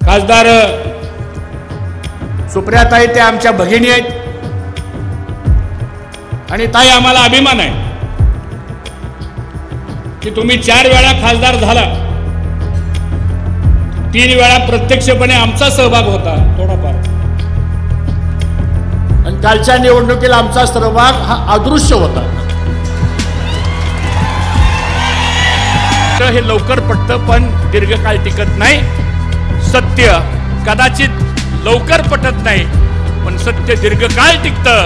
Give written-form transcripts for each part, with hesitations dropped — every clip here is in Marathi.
खासदार सुप्रियाताई ते आमच्या भगिनी आहेत आणि ताई आम्हाला अभिमान आहे की तुम्ही 4 वेळा खासदार झाला, 3 वेळा प्रत्यक्षपणे आमचा सहभाग होता थोडाफार, आणि कालच्या निवडणुकीला आमचा सहभाग हा अदृश्य होता. हे लवकर पटतं पण दीर्घकाळ टिकत नाही. सत्य कदाचित लवकर पटत नाही पण सत्य दीर्घकाळ टिकतं,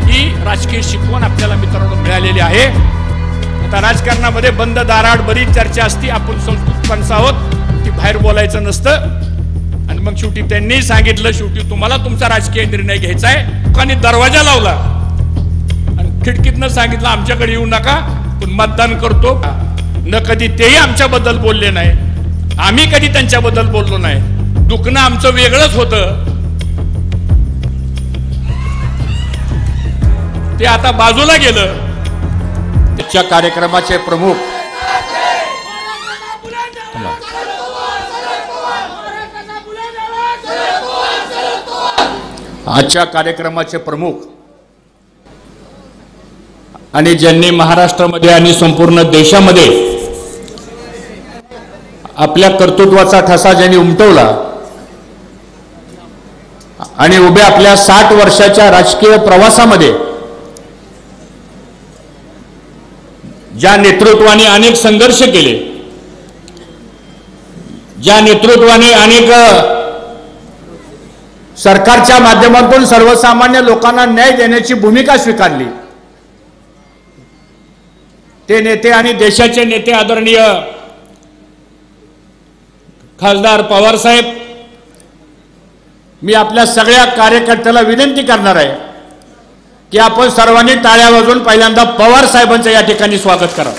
ही राजकीय शिकवण आपल्याला मित्रांनो मिळालेली आहे. आता राजकारणामध्ये बंद दाराआड बरीच चर्चा असते, आपण संस्कृत माणसं आहोत, ती बाहेर बोलायचं नसतं. आणि मग शेवटी त्यांनी सांगितलं, शेवटी तुम्हाला तुमचा राजकीय निर्णय घ्यायचा आहे. लोकांनी दरवाजा लावला आणि खिडकीतनं सांगितलं आमच्याकडे येऊ नका, पण मतदान करतो. न कधी तेही आमच्याबद्दल बोलले नाही, आम्ही कधी त्यांच्याबद्दल बोललो नाही. दुखणं आमचं वेगळंच होतं, ते आता बाजूला गेलं. त्याच्या कार्यक्रमाचे प्रमुख आजच्या कार्यक्रमाचे प्रमुख आणि ज्यांनी महाराष्ट्रामध्ये आणि संपूर्ण देशामध्ये आपल्या कर्तृत्वाचा ठसा ज्यांनी उमटवला आणि उभ्या आपल्या 60 वर्षाच्या राजकीय प्रवासामध्ये ज्या नेतृत्वाने अनेक संघर्ष केले, ज्या नेतृत्वाने अनेक सरकारच्या माध्यमातून सर्वसामान्य लोकांना न्याय देण्याची भूमिका स्वीकारली, ते नेते आणि देशाचे नेते आदरणीय खासदार पवार साहेब, मी आपल्या सगळ्या कार्यकर्त्याला विनंती करणार आहे की आपण सर्वांनी टाळ्या वाजवून पहिल्यांदा पवार साहेबांचं या ठिकाणी स्वागत करा.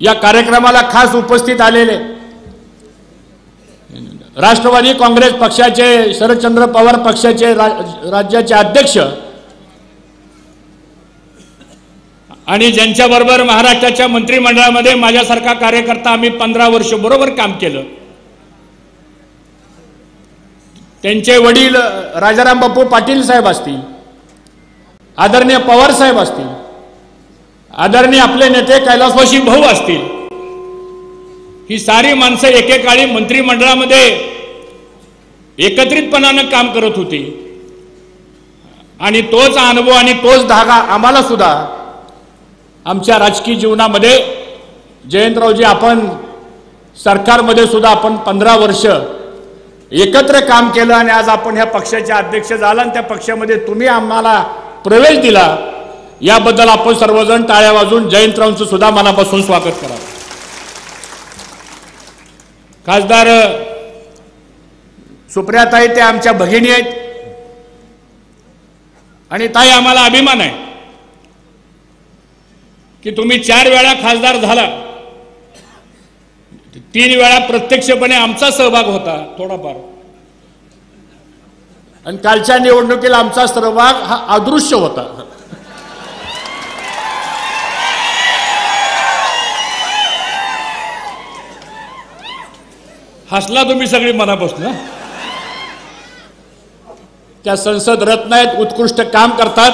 या कार्यक्रमाला खास उपस्थित आलेले राष्ट्रवादी काँग्रेस पक्षाचे शरदचंद्र पवार पक्षाचे राज्याचे अध्यक्ष आणि ज्यांच्याबरोबर महाराष्ट्राच्या मंत्रिमंडळामध्ये माझ्यासारखा कार्यकर्ता आम्ही 15 वर्ष बरोबर काम केलं, त्यांचे वडील राजाराम बापू पाटील साहेब असतील, आदरणीय पवार साहेब असतील, आदरणीय आपले नेते कैलासवासी भाऊ असतील, ही सारी माणसं एकेकाळी मंत्रिमंडळामध्ये एकत्रितपणानं काम करत होती. आणि तोच अनुभव आणि तोच धागा आम्हाला सुद्धा आमच्या राजकीय जीवनामध्ये, जयंतरावजी आपण सरकारमध्ये सुद्धा आपण 15 वर्ष एकत्र काम केलं आणि आज आपण ह्या पक्षाचे अध्यक्ष झाला आणि त्या पक्षामध्ये तुम्ही आम्हाला प्रवेश दिला, याबद्दल आपण सर्वजण टाळ्या वाजवून जयंतरावांचं सुद्धा मनापासून स्वागत करा. खासदार सुप्रियाताई ते आमच्या भगिनी आहेत आणि ताई आम्हाला अभिमान आहे की तुम्ही 4 वेळा खासदार झाला, 3 वेळा प्रत्यक्षपणे आमचा सहभाग होता थोडाफार, आणि कालच्या निवडणुकीला आमचा सहभाग हा अदृश्य होता. हसला तुम्ही सगळी मनापासून. त्या संसद रत्न आहेत, उत्कृष्ट काम करतात.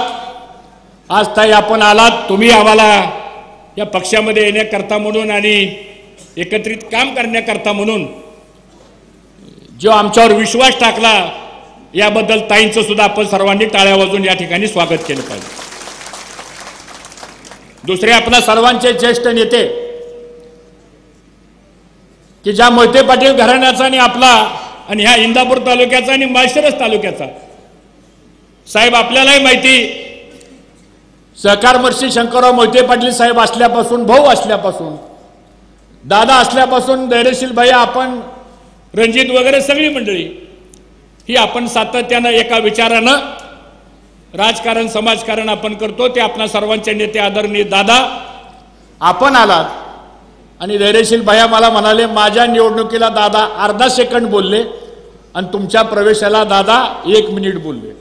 आज ताई आपण आलात, तुम्ही आम्हाला या पक्षामध्ये येण्याकरता म्हणून आणि एकत्रित काम करण्याकरता म्हणून जो आमच्यावर विश्वास टाकला, याबद्दल ताईंचं सुद्धा आपण सर्वांनी टाळ्या वाजवून या ठिकाणी स्वागत केलं पाहिजे. दुसरे आपल्या सर्वांचे ज्येष्ठ नेते की ज्या मोहिते पाटील घराण्याचा आणि आपला आणि ह्या इंदापूर तालुक्याचा आणि माळशिरस तालुक्याचा साहेब, आपल्यालाही माहिती, सहकारमर्षी शंकरराव मोहिते पाटील साहेब असल्यापासून, भाऊ असल्यापासून, दादा असल्यापासून, धैर्यशील भैया, आपण रणजित वगैरे सगळी मंडळी ही आपण सातत्यानं एका विचारानं राजकारण समाजकारण आपण करतो. ते आपल्या सर्वांचे नेते आदरणीय दादा आपण आलात आणि धैर्यशील भैया मला म्हणाले, माझ्या निवडणुकीला दादा अर्धा सेकंद बोलले आणि तुमच्या प्रवेशाला दादा 1 मिनिट बोलले.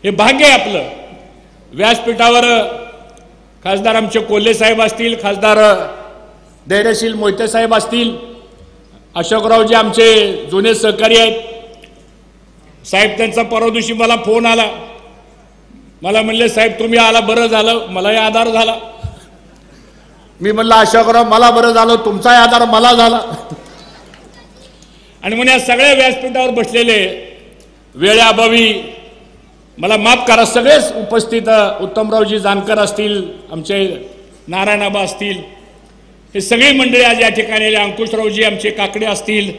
हे भाग्य आहे आपलं. व्यासपीठावर खासदार आमचे कोल्हे साहेब असतील, खासदार धैर्यशील मोहिते साहेब असतील, अशोकरावजी आमचे जुने सहकारी आहेत साहेब, त्यांचा परवा दिवशी मला फोन आला, मला म्हणले साहेब तुम्ही आला बरं झालं, मलाही आधार झाला. मी म्हणलं अशोकराव मला बरं झालं, तुमचाही आधार मला झाला. आणि म्हणून या सगळ्या व्यासपीठावर बसलेले वेळेअभावी मला माफ करा, सगळेच उपस्थित उत्तमरावजी जानकर असतील, आमचे नारायणाबा असतील, हे सगळी मंडळी आज या ठिकाणी आले, अंकुशरावजी आमचे काकडे असतील,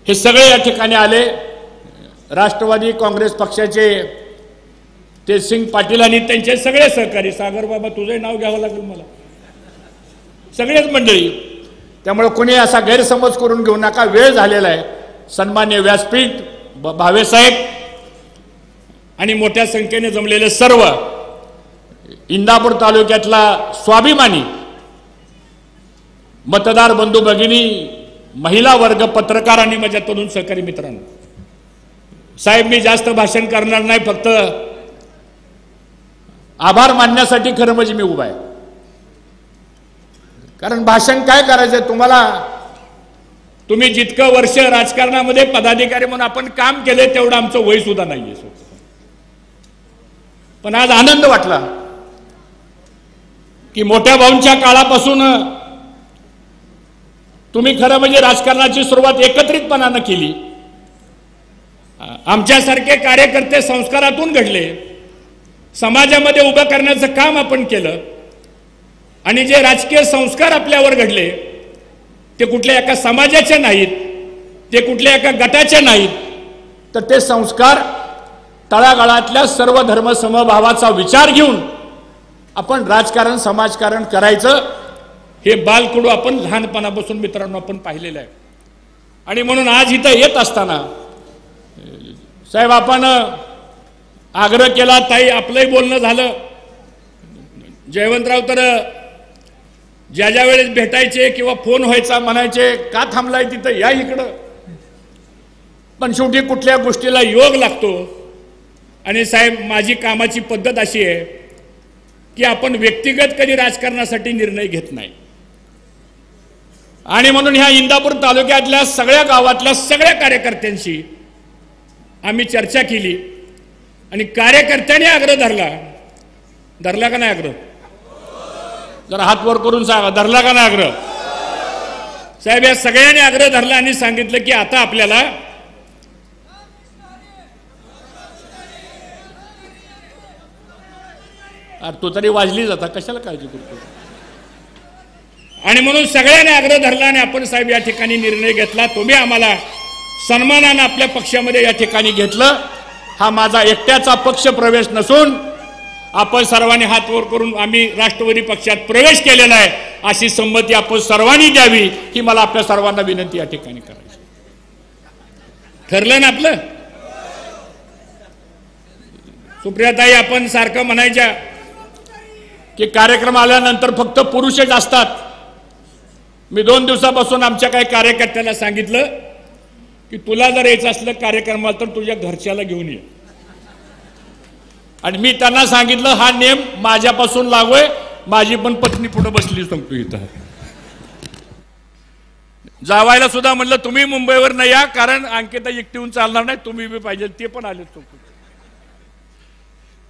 हे सगळे या ठिकाणी आले. राष्ट्रवादी काँग्रेस पक्षाचे तेजसिंग पाटील आणि त्यांचे सगळे सहकारी, सागर बाबा तुझे नाव घ्यावं लागेल मला, सगळेच मंडळी. त्यामुळे कोणी असा गैरसमज करून घेऊ नका, वेळ झालेला आहे. सन्मान्य व्यासपीठ, भावेसाहेब आणि मोठ्या संख्येने जमलेले सर्व इंदापूर तालुक्यातला स्वाभिमानी मतदार बंधू भगिनी, महिला वर्ग, पत्रकार आणि माझ्या तरुण सहकारी मित्रांनो, साहेब मी जास्त भाषण करणार नाही, फक्त आभार मानण्यासाठी खरं म्हणजे मी उभा आहे. कारण भाषण काय करायचं तुम्हाला, तुम्ही जितकं वर्ष राजकारणामध्ये पदाधिकारी म्हणून आपण काम केले तेवढं आमचं वय सुद्धा नाहीये. पण आज आनंद वाटला की मोठ्या भाऊंच्या काळापासून तुम्ही खरं म्हणजे राजकारणाची सुरुवात एकत्रितपणानं केली. आमच्यासारखे कार्यकर्ते संस्कारातून घडले, समाजामध्ये उभं करण्याचं काम आपण केलं. आणि जे राजकीय संस्कार आपल्यावर घडले ते कुठल्या एका समाजाचे नाहीत, ते कुठल्या एका गटाचे नाहीत, तर ते संस्कार तळागाळातल्या सर्व धर्म समभावाचा विचार घेऊन आपण राजकारण समाजकारण करायचं, हे बालकडू आपण लहानपणापासून मित्रांनो आपण पाहिलेलं आहे. आणि म्हणून आज इथं येत असताना साहेब आपण आग्रह केला, ताई आपलंही बोलणं झालं, जयवंतराव तर ज्या ज्या वेळेस भेटायचे किंवा फोन व्हायचा म्हणायचे का थांबलाय तिथं या इकडं. पण शेवटी कुठल्या गोष्टीला योग लागतो. आणि साहेब माझी कामाची पद्धत अशी आहे की आपण व्यक्तिगत कधी राजकारणासाठी निर्णय घेत नाही. आणि म्हणून ह्या इंदापूर तालुक्यातल्या सगळ्या गावातल्या सगळ्या कार्यकर्त्यांशी आम्ही चर्चा केली आणि कार्यकर्त्यांनी आग्रह धरला का नाही आग्रह, जरा हात वर करून सांगा, धरला का नाही आग्रह. साहेब या सगळ्यांनी आग्रह धरला आणि सांगितलं की आता आपल्याला तो तरी वाजली जाता, कशाला काळजी करतो. आणि म्हणून सगळ्यांनी आग्रह धरला आणि आपण साहेब या ठिकाणी निर्णय घेतला. तुम्ही आम्हाला सन्मानानं आपल्या पक्षामध्ये या ठिकाणी घेतलं. हा माझा एकट्याचा पक्ष प्रवेश नसून आपण सर्वांनी हात वर करून आम्ही राष्ट्रवादी पक्षात प्रवेश केलेला आहे, अशी संमती आपण सर्वांनी द्यावी ही मला आपल्या सर्वांना विनंती या ठिकाणी करायची. ठरलं ना आपलं. सुप्रियाताई आपण सारखं म्हणायच्या की कार्यक्रम आल्यानंतर फक्त पुरुषच असतात. मी 2 दिवसापासून आमच्या काही कार्यकर्त्यांना सांगितलं की तुला जर यायचं असलं कार्यक्रमाला तर तुझ्या घरच्याला घेऊन ये. आणि मी त्यांना सांगितलं हा नेम माझ्यापासून लागू आहे, माझी पण पत्नी पुढे बसली सांगतो इथं. जावायला सुद्धा म्हणलं तुम्ही मुंबईवर नाही या, कारण अंकिता एकटीहून चालणार नाही, तुम्ही बी पाहिजे. ते पण आले.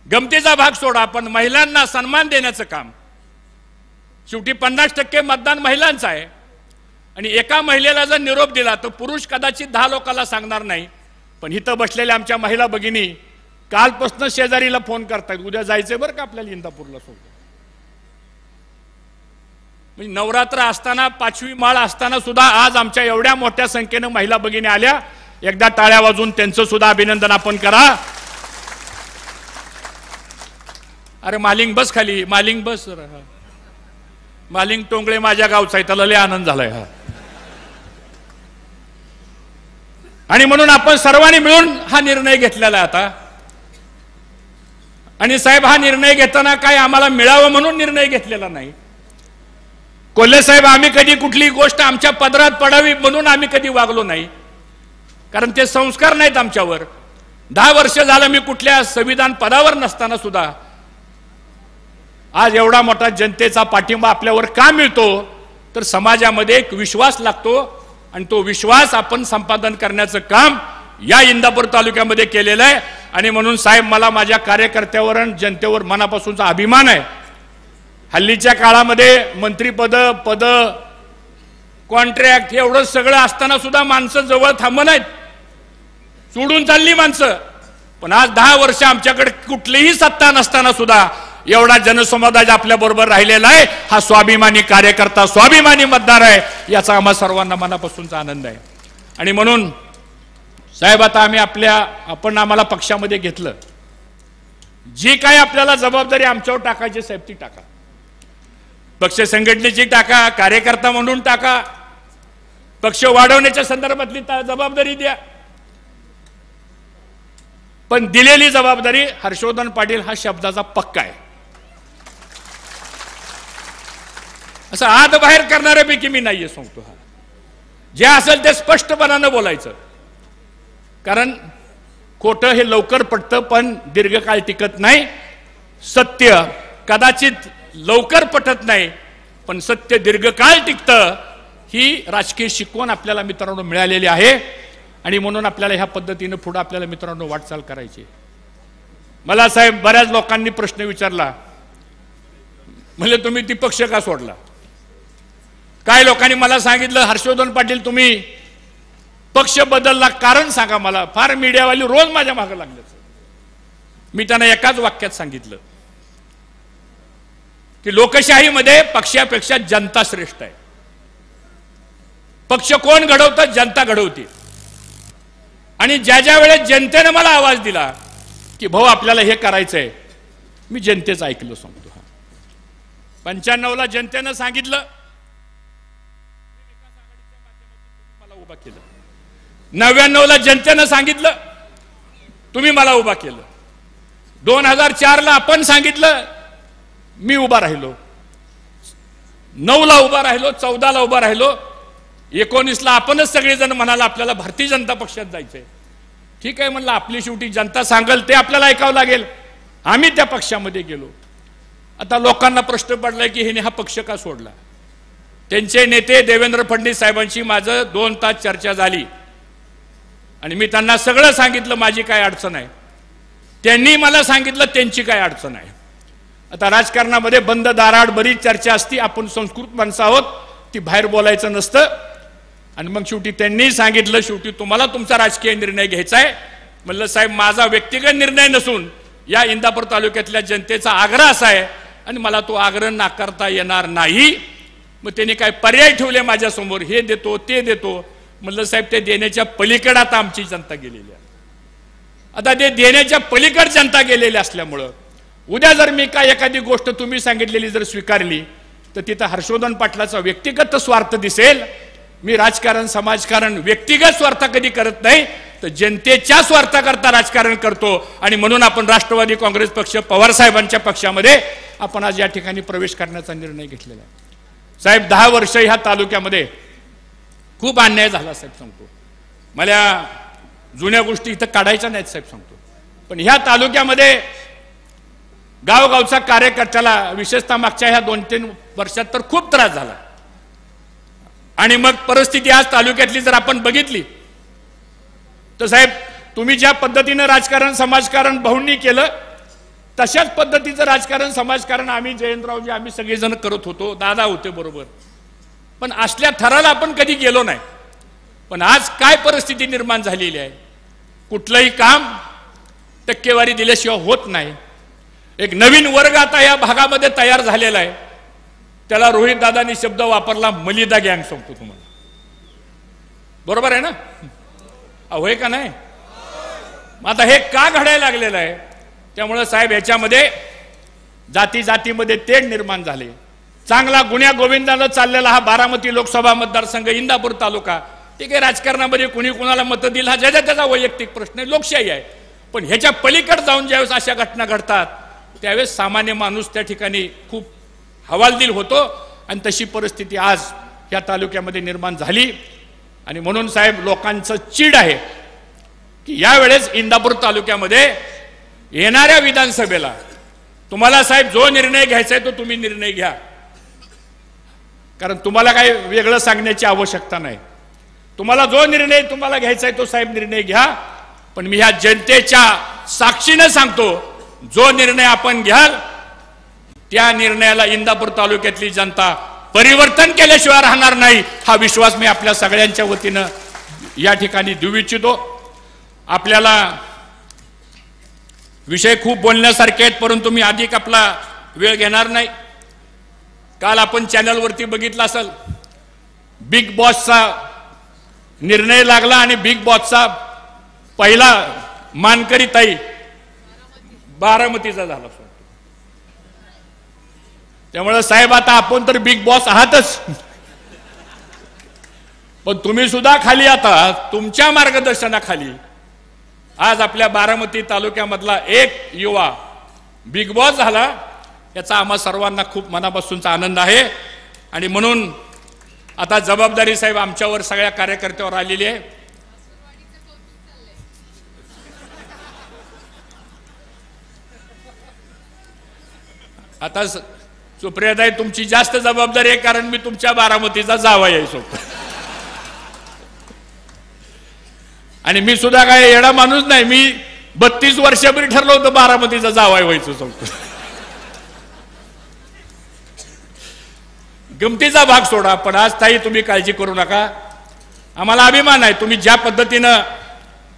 गमतीचा भाग सोडा, पण महिलांना सन्मान देण्याचं काम, शेवटी 50% मतदान महिलांचं आहे. आणि एका महिलेला जर निरोप दिला तर पुरुष कदाचित 10 लोकांना सांगणार नाही. पण इथं बसलेल्या आमच्या महिला भगिनी कालपासून शेजारीला फोन करतायत, उद्या जायचंय बरं का आपल्याला इंदापूरला सोडून. म्हणजे नवरात्र असताना 5वी माळ असताना सुद्धा आज आमच्या एवढ्या मोठ्या संख्येनं महिला भगिनी आल्या. एकदा टाळ्या वाजून त्यांचं सुद्धा अभिनंदन आपण करा. अरे मालिंग बस खाली, मालिंग बस. मालिंग टोंगळे माझ्या गावचा आहे, त्याला लय आनंद झालाय हा. आणि म्हणून आपण सर्वांनी मिळून हा निर्णय घेतलेला आहे आता. आणि साहेब हा निर्णय घेताना काय आम्हाला मिळावं म्हणून निर्णय घेतलेला नाही. कोल्हे साहेब आम्ही कधी कुठली गोष्ट आमच्या पदरात पडावी म्हणून आम्ही कधी वागलो नाही, कारण ते संस्कार नाहीत आमच्यावर. 10 वर्ष झालं मी कुठल्या संविधान पदावर नसताना सुद्धा आज एवढा मोठा जनतेचा पाठिंबा आपल्यावर का मिळतो तर समाजामध्ये एक विश्वास लागतो आणि तो विश्वास आपण संपादन करण्याचं काम या इंदापूर तालुक्यामध्ये केलेलं आहे। आणि म्हणून साहेब मला माझ्या कार्यकर्त्यावर आणि जनतेवर मनापासूनचा अभिमान आहे। हल्लीच्या काळामध्ये मंत्रीपद पद कॉन्ट्रॅक्ट एवढं सगळं असताना सुद्धा माणसं जवळ थांबत नाहीत, सोडून चालली माणसं। पण आज 10 वर्ष आमच्याकडे कुठलीही सत्ता नसताना सुद्धा एवढा जनसमुदाय आपल्या बरोबर राहिलेला आहे। हा स्वाभिमानी कार्यकर्ता स्वाभिमानी मतदार आहे, याचा आम्हा सर्वांना मनापासूनचा आनंद आहे। आणि म्हणून साहेब आता आपण आम्हाला पक्षामध्ये घेतलं, जी काय आपल्याला जबाबदारी आमच्यावर टाकायची साहेब ती टाका, पक्ष संघटनेची टाका, कार्यकर्ता म्हणून टाका, पक्ष वाढवण्याच्या संदर्भातली जबाबदारी द्या। पण दिलेली जबाबदारी हर्षवर्धन पाटील हा शब्दाचा पक्का आहे, असं आत बाहेर करणाऱ्यापैकी मी नाहीये सांगतो। हा जे असेल ते स्पष्टपणानं बोलायचं, कारण खोटं हे लवकर पटतं पण दीर्घकाळ टिकत नाही। सत्य कदाचित लवकर पटत नाही पण सत्य दीर्घकाळ टिकतं, ही राजकीय शिकवण आपल्याला मित्रांनो मिळालेली आहे। आणि म्हणून आपल्याला ह्या पद्धतीने पुढे आपल्याला मित्रांनो वाटचाल करायची। मला साहेब बऱ्याच लोकांनी प्रश्न विचारला, म्हणजे तुम्ही ती पक्ष का सोडला? काय लोकांनी मला सांगितलं हर्षवर्धन पाटील तुम्ही पक्ष बदलला, कारण सांगा मला। फार मीडियावाली रोज माझ्या मागे लागले। मी त्यांना एकाच वाक्यात सांगितलं की लोकशाहीमध्ये पक्षापेक्षा जनता श्रेष्ठ आहे। पक्ष कोण घडवतं? जनता घडवते। आणि ज्या वेळेस जनतेने मला आवाज दिला की भाऊ आपल्याला हे करायचंय, मी जनतेचं ऐकलं सांगतो। 95 ला जनतेनं सांगितलं, मला उभा केलं। 99 ला जनतेनं सांगितलं, तुम्ही मला उभा केलं। 2004 ला आपण सांगितलं, मी उभा राहिलो। 9 ला उभा राहिलो, 14 ला उभा राहिलो, 19 ला आपणच सगळेजण म्हणाला आपल्याला भारतीय जनता पक्षात जायचंय। ठीक आहे म्हणलं, आपली शेवटी जनता सांगेल ते आपल्याला ऐकावं लागेल। आम्ही त्या पक्षामध्ये गेलो। आता लोकांना प्रश्न पडलाय की ह्याने हा पक्ष का सोडला? त्यांचे नेते देवेंद्र फडणवीस साहेबांशी माझं 2 तास चर्चा झाली आणि मी त्यांना सगळं सांगितलं माझी काय अडचण आहे, त्यांनी मला सांगितलं त्यांची काय अडचण आहे। आता राजकारणामध्ये बंद दाराआड बरीच चर्चा असती, आपण संस्कृत माणसं आहोत, ती बाहेर बोलायचं नसतं। आणि मग शेवटी त्यांनी सांगितलं, शेवटी तुम्हाला तुमचा राजकीय निर्णय घ्यायचा आहे। म्हणलं साहेब माझा व्यक्तिगत निर्णय नसून या इंदापूर तालुक्यातल्या जनतेचा आग्रह असा आहे आणि मला तो आग्रह नाकारता येणार नाही। मग त्यांनी काय पर्याय ठेवले माझ्यासमोर, हे देतो ते देतो। म्हणलं साहेब ते देण्याच्या पलीकडे आता आमची जनता गेलेली आहे। आता ते देण्याच्या पलीकडे जनता गेलेली असल्यामुळं उद्या जर मी काय एखादी गोष्ट तुम्ही सांगितलेली जर स्वीकारली तर तिथं हर्षवर्धन पाटलाचा व्यक्तिगत स्वार्थ दिसेल। मी राजकारण समाजकारण व्यक्तिगत स्वार्थ कधी करत नाही, तर जनतेच्या स्वार्थाकरता राजकारण करतो। आणि म्हणून आपण राष्ट्रवादी काँग्रेस पक्ष पवार साहेबांच्या पक्षामध्ये आपण आज या ठिकाणी प्रवेश करण्याचा निर्णय घेतलेला आहे। साहेब 10 वर्ष ह्या तालुक्यामध्ये खूप अन्याय झाला साहेब सांगतो। मला जुन्या गोष्टी इथं काढायच्या नाहीत साहेब सांगतो, पण ह्या तालुक्यामध्ये गावगावचा कार्यकर्त्याला विशेषतः मागच्या ह्या 2-3 वर्षात तर खूप त्रास झाला। आणि मग परिस्थिती आज तालुक्यातली जर आपण बघितली तर साहेब तुम्ही ज्या पद्धतीने राजकारण समाजकारण भाऊंनी केलं तशाच पद्धतीचं राजकारण समाजकारण आम्ही जयंतरावजी आम्ही सगळेजण करत होतो, दादा होते बरोबर, पण असल्या थराला आपण कधी गेलो नाही। पण आज काय परिस्थिती निर्माण झालेली आहे, कुठलंही काम टक्केवारी दिल्याशिवाय होत नाही। एक नवीन वर्ग आता या भागामध्ये तयार झालेला आहे, त्याला रोहित दादांनी शब्द वापरला मलिदा गँग सांगतो तुम्हाला, बरोबर आहे ना? होय का नाही? आता हे का घडायला लागलेलं आहे? त्यामुळे साहेब याच्यामध्ये जाती जातीमध्ये तेढ निर्माण झाले। चांगला गुण्या गोविंदानं चाललेला हा बारामती लोकसभा मतदारसंघ इंदापूर तालुका, ठीक आहे राजकारणामध्ये कुणी कुणाला मत दिलं हा ज्याचा त्याचा वैयक्तिक प्रश्न आहे, लोकशाही आहे। पण ह्याच्या पलीकडे जाऊन ज्यावेळेस अशा घटना घडतात त्यावेळेस सामान्य माणूस त्या ठिकाणी खूप हवालदिल होतो आणि तशी परिस्थिती आज या तालुक्यामध्ये निर्माण झाली। आणि म्हणून साहेब लोकांचं चीड आहे की यावेळेस इंदापूर तालुक्यामध्ये येणाऱ्या विधानसभेला तुम्हाला साहेब जो निर्णय घ्यायचा आहे तो तुम्ही निर्णय घ्या, कारण तुम्हाला काही वेगळं सांगण्याची आवश्यकता नाही. तुम्हाला जो निर्णय तुम्हाला घ्यायचा आहे तो साहेब निर्णय घ्या. पण मी ह्या जनतेच्या साक्षीने सांगतो, जो निर्णय आपण घ्याल त्या निर्णयाला इंदापूर तालुक्यातली जनता परिवर्तन केल्याशिवाय राहणार नाही, हा विश्वास मी आपल्या सगळ्यांच्या वतीनं या ठिकाणी देऊ इच्छितो. आपल्याला विषय खूप बोलण्यासारखे आहेत, परंतु मी अधिक आपला वेळ घेणार नाही. काल आपण चॅनलवरती बघितलं असेल, बिग बॉसचा निर्णय लागला आणि बिग बॉसचा पहिला मानकरी ताई बारामतीचा झाला. त्यामुळे साहेब आता आपण तर बिग बॉस आहातच, पण तुम्ही सुद्धा खाली आता तुमच्या मार्गदर्शनाखाली आज आपल्या बारामती तालुक्यामधला एक युवा बिग बॉस झाला, याचा आम्हा सर्वांना खूप मनापासूनचा आनंद आहे. आणि म्हणून आता जबाबदारी साहेब आमच्यावर सगळ्या कार्यकर्त्यावर आलेली आहे. आता सुप्रियाताई तुमची जास्त जबाबदारी आहे, कारण मी तुमच्या बारामतीचा जावई आहे सोबत. आणि मी सुद्धा काय येडा माणूस नाही, मी 32 वर्षापूर्वी ठरलं होतं बारामतीचा जावई व्हायचं सोबत. गमतीचा भाग सोडा, पण आज ताई तुम्ही काळजी करू नका. आम्हाला अभिमान आहे तुम्ही ज्या पद्धतीनं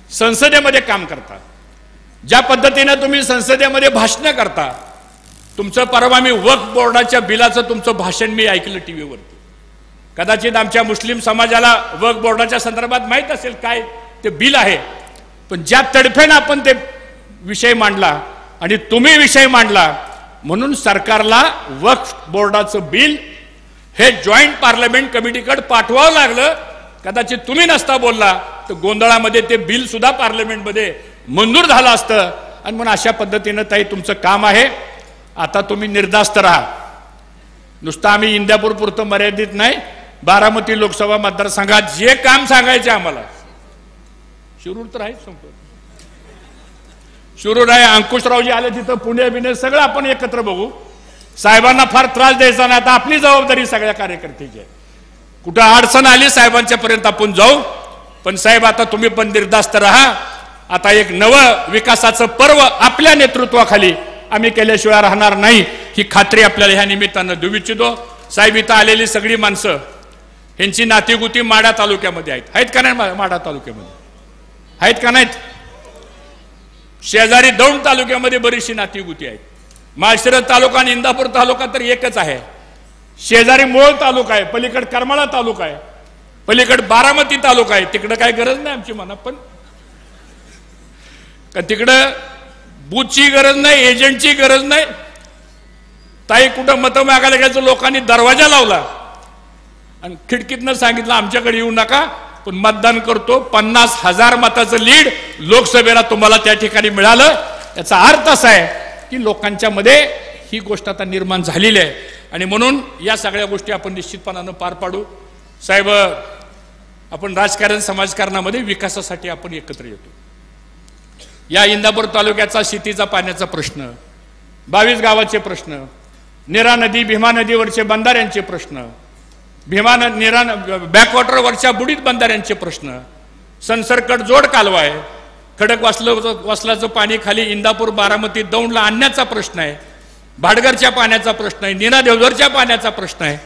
संसदेमध्ये काम करता, ज्या पद्धतीनं तुम्ही संसदेमध्ये भाषण करता. तुमचं परवा मी वक्फ बोर्डाच्या बिलाचं तुमचं भाषण मी ऐकलं टीव्हीवरती. कदाचित आमच्या मुस्लिम समाजाला वक्फ बोर्डाच्या संदर्भात माहीत असेल काय ते बिल आहे, पण ज्या तडफेनं आपण ते विषय मांडला आणि तुम्ही विषय मांडला, म्हणून सरकारला वक्फ बोर्डाचं बिल हे जॉईंट पार्लमेंट कमिटीकडे पाठवावं लागलं. कदाचित तुम्ही नसता बोलला तर गोंधळामध्ये ते बिल सुद्धा पार्लमेंटमध्ये मंजूर झालं असतं. आणि म्हणून अशा पद्धतीनं ताई तुमचं काम आहे. आता तुम्ही निर्धास्त राहा. नुसतं आम्ही इंदापूर पुरतं मर्यादित नाही, बारामती लोकसभा मतदारसंघात जे काम सांगायचे आम्हाला, शिरूर तर आहेच संपत, शिरूर आहे, अंकुशरावजी आले तिथं, पुणे बिणे सगळं आपण एकत्र बघू. साहेबांना फार त्रास द्यायचा नाही, आता आपली जबाबदारी सगळ्या कार्यकर्त्याची आहे. कुठं अडचण आली साहेबांच्या पर्यंत आपण जाऊ. पण साहेब आता तुम्ही पण निर्धास्त राहा. आता एक नवं विकासाचं पर्व आपल्या नेतृत्वाखाली आम्ही केल्याशिवाय राहणार नाही, ही खात्री आपल्याला ह्या निमित्तानं देऊ इच्छितो. साहेब इथं आलेली सगळी माणसं ह्यांची नातीगुती माढा तालुक्यामध्ये आहेत का नाही? माढा तालुक्यामध्ये आहेत का नाहीत? शेजारी दौंड तालुक्यामध्ये बरीचशी नातीगुती आहेत. माळशिरस तालुका आणि इंदापूर तालुका तर एकच आहे. शेजारी मोळ तालुका आहे, पलीकडे करमाळा तालुका आहे, पलीकडे बारामती तालुका आहे. तिकडं काय गरज नाही आमची म्हणा, पण तिकडं बूथची गरज नाही, एजंटची गरज नाही. ताई कुठं मतं मागायला घ्यायचं, लोकांनी दरवाजा लावला आणि खिडकीतनं सांगितलं आमच्याकडे येऊ नका, पण मतदान करतो. 50,000 मताचं लीड लोकसभेला तुम्हाला त्या ठिकाणी मिळालं. याचा अर्थ असा आहे की लोकांच्या मध्ये ही गोष्ट आता निर्माण झालेली आहे. आणि म्हणून या सगळ्या गोष्टी आपण निश्चितपणानं पार पाडू. साहेब आपण राजकारण समाजकारणामध्ये विकासासाठी आपण एकत्र येतो. या इंदापूर तालुक्याचा शेतीचा पाण्याचा प्रश्न, 22 गावाचे प्रश्न, नीरा नदी भीमा नदीवरचे बंधाऱ्यांचे प्रश्न, भीमा नीरा बॅकवॉटरवरच्या बुडीत बंधाऱ्यांचे प्रश्न, संसर्कट जोड कालवा आहे, खडक वसलाचं पाणी खाली इंदापूर बारामती दौंडला आणण्याचा प्रश्न आहे, भाटघरच्या पाण्याचा प्रश्न आहे, नीरा देवधरच्या पाण्याचा प्रश्न आहे,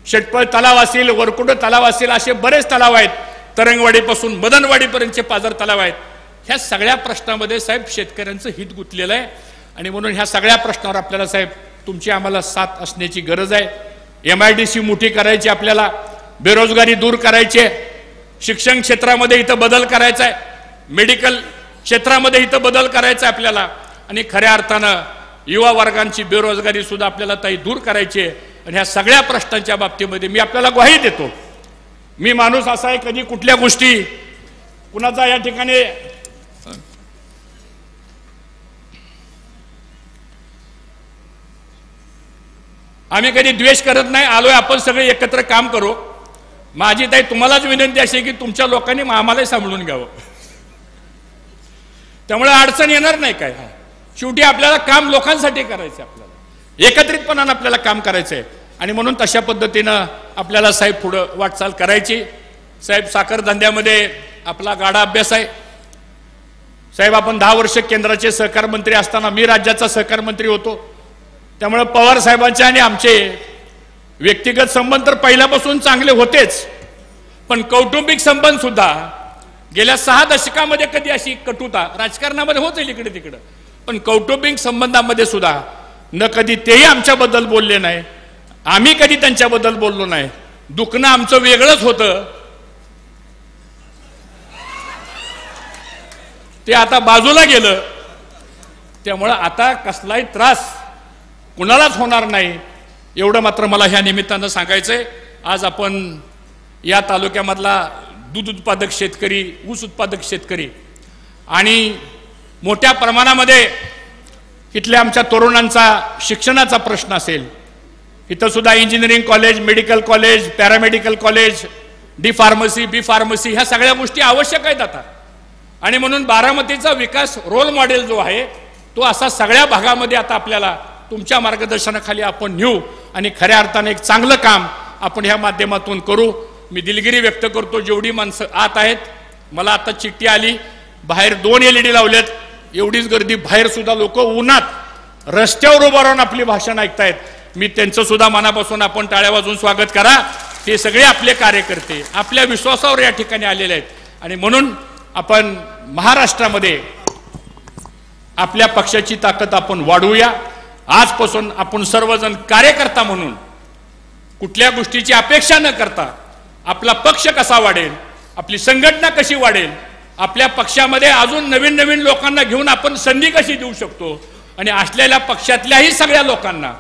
शेटपळ तलाव असेल, वरकुंड तलाव असेल, असे बरेच तलाव आहेत. तरंगवाडीपासून मदनवाडीपर्यंतचे पाझर तलाव आहेत. ह्या सगळ्या प्रश्नामध्ये साहेब शेतकऱ्यांचं हित गुंतलेलं आहे. आणि म्हणून ह्या सगळ्या प्रश्नावर आपल्याला साहेब तुमची आम्हाला साथ असण्याची गरज आहे. MIDC मोठी करायची, आपल्याला बेरोजगारी दूर करायची, शिक्षण क्षेत्रामध्ये इथं बदल करायचा आहे, मेडिकल क्षेत्रामध्ये इथं बदल करायचा आहे आपल्याला. आणि खऱ्या अर्थानं युवा वर्गांची बेरोजगारी सुद्धा आपल्याला ताई दूर करायची आहे. आणि ह्या सगळ्या प्रश्नांच्या बाबतीमध्ये मी आपल्याला ग्वाही देतो. मी माणूस असा आहे, कधी कुठल्या गोष्टी कुणाचा या ठिकाणी आम्ही कधी द्वेष करत नाही. आलोय आपण सगळे एकत्र काम करू. माझी ताई तुम्हालाच विनंती अशी की तुमच्या लोकांनी आम्हालाही सांभाळून घ्यावं, त्यामुळे अडचण येणार नाही काय. शेवटी आपल्याला काम लोकांसाठी करायचं, आपल्याला एकत्रितपणानं आपल्याला काम करायचं आहे. आणि म्हणून तशा पद्धतीनं आपल्याला साहेब पुढं वाटचाल करायची. साहेब साखर धंद्यामध्ये आपला गाडा अभ्यास आहे. साहेब आपण 10 वर्ष केंद्राचे सहकार मंत्री असताना मी राज्याचा सहकार मंत्री होतो. त्यामुळे पवार साहेबांचे आणि आमचे व्यक्तिगत संबंध तर पहिल्यापासून चांगले होतेच, पण कौटुंबिक संबंध सुद्धा गेल्या 6 दशकामध्ये कधी अशी कटुता राजकारणामध्ये होत इकडे तिकडे, पण कौटुंबिक संबंधामध्ये सुद्धा न कधी तेही आमच्याबद्दल बोलले नाही, आम्ही कधी त्यांच्याबद्दल बोललो नाही. दुखणं आमचं वेगळंच होतं, ते आता बाजूला गेलं. त्यामुळं आता कसलाही त्रास कुणालाच होणार नाही एवढं मात्र मला ह्या निमित्तानं सांगायचंय. आज आपण या तालुक्यामधला दूध उत्पादक शेतकरी, ऊस उत्पादक शेतकरी आणि मोठ्या प्रमाणामध्ये इथल्या आमच्या तरुणांचा शिक्षणाचा प्रश्न असेल, इथं सुद्धा engineering college, medical college, paramedical college, D pharmacy, B pharmacy ह्या सगळ्या गोष्टी आवश्यक आहेत आता. आणि म्हणून बारामतीचा विकास रोल मॉडेल जो आहे तो असा सगळ्या भागामध्ये आता आपल्याला तुमच्या मार्गदर्शनाखाली आपण नेऊ आणि खऱ्या अर्थाने एक चांगलं काम आपण ह्या माध्यमातून करू. मी दिलगिरी व्यक्त करतो जेवढी माणसं आत आहेत. मला आता चिठ्ठी आली, बाहेर 2 LED लावलेत, एवढीच गर्दी, बाहेर सुद्धा लोक उन्हात रस्त्यावर उभं राहून आपली भाषण ऐकतायत. मी त्यांचं सुद्धा मनापासून आपण टाळ्या वाजवून स्वागत करा. ते सगळे आपले कार्यकर्ते आपल्या विश्वासावर या ठिकाणी आलेले आहेत. आणि म्हणून आपण महाराष्ट्रामध्ये आपल्या पक्षाची ताकद आपण वाढवूया. आजपासून आपण सर्वजण कार्यकर्ता म्हणून कुठल्या गोष्टीची अपेक्षा न करता आपला पक्ष कसा वाढेल, आपली संघटना कशी वाढेल, आपल्या पक्षामध्ये अजून नवीन नवीन लोकांना घेऊन आपण संधी कशी देऊ शकतो आणि असलेल्या पक्षातल्याही सगळ्या लोकांना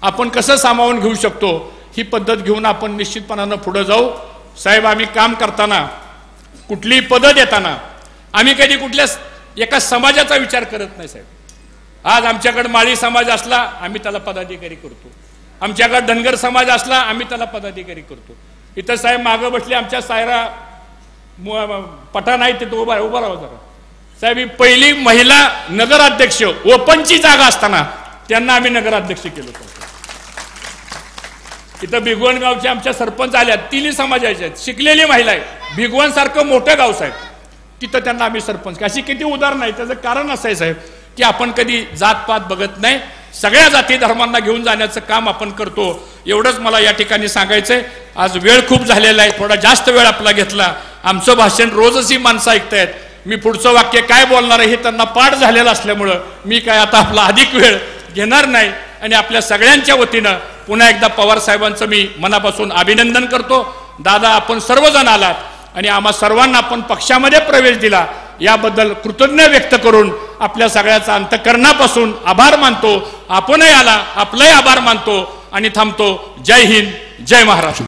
आपण कसं सामावून घेऊ शकतो, ही पद्धत घेऊन आपण निश्चितपणानं पुढे जाऊ. साहेब, आम्ही काम करताना कुठलीही पद देताना आम्ही कधी कुठल्या एका समाजाचा विचार करत नाही साहेब. आज आमच्याकडे माळी समाज असला आम्ही त्याला पदाधिकारी करतो, आमच्याकडे धनगर समाज असला आम्ही त्याला पदाधिकारी करतो. इथं साहेब मागं बसले आमच्या सायरा पठाण आहे, तिथं उभा राहा जरा. साहेब, ही पहिली महिला नगराध्यक्ष ओपनची जागा असताना त्यांना आम्ही नगराध्यक्ष केलं होतं. इथं भिगवण गावचे आमच्या सरपंच आल्या, 3 समाजाच्या आहेत, शिकलेली महिला आहे, भिगवण सारखं मोठं गाव साहेब, तिथं त्यांना आम्ही सरपंच. अशी किती उदाहरण आहे. त्याचं कारण असं आहे साहेब की आपण कधी जातपात बघत नाही, सगळ्या जाती धर्मांना घेऊन जाण्याचं काम आपण करतो. एवढंच मला या ठिकाणी सांगायचंय. आज वेळ खूप झालेला आहे, थोडा जास्त वेळ आपला घेतला. आमचं भाषण रोजच ही माणसं ऐकतायत. मी पुढचं वाक्य काय बोलणार आहे हे त्यांना पाठ झालेलं असल्यामुळं मी काय आता आपला अधिक वेळ घेणार नाही. आणि आपल्या सगळ्यांच्या वतीनं पुन्हा एकदा पवार साहेबांचं मी मनापासून अभिनंदन करतो. दादा, आपण सर्वजण आलात आणि आम्हा सर्वांना आपण पक्षामध्ये प्रवेश दिला, याबद्दल कृतज्ञ व्यक्त करून आपल्या सगळ्याचा अंतःकरणापासून आभार मानतो. आपणही आला, आपलाही आभार मानतो आणि थांबतो. जय हिंद, जय महाराष्ट्र.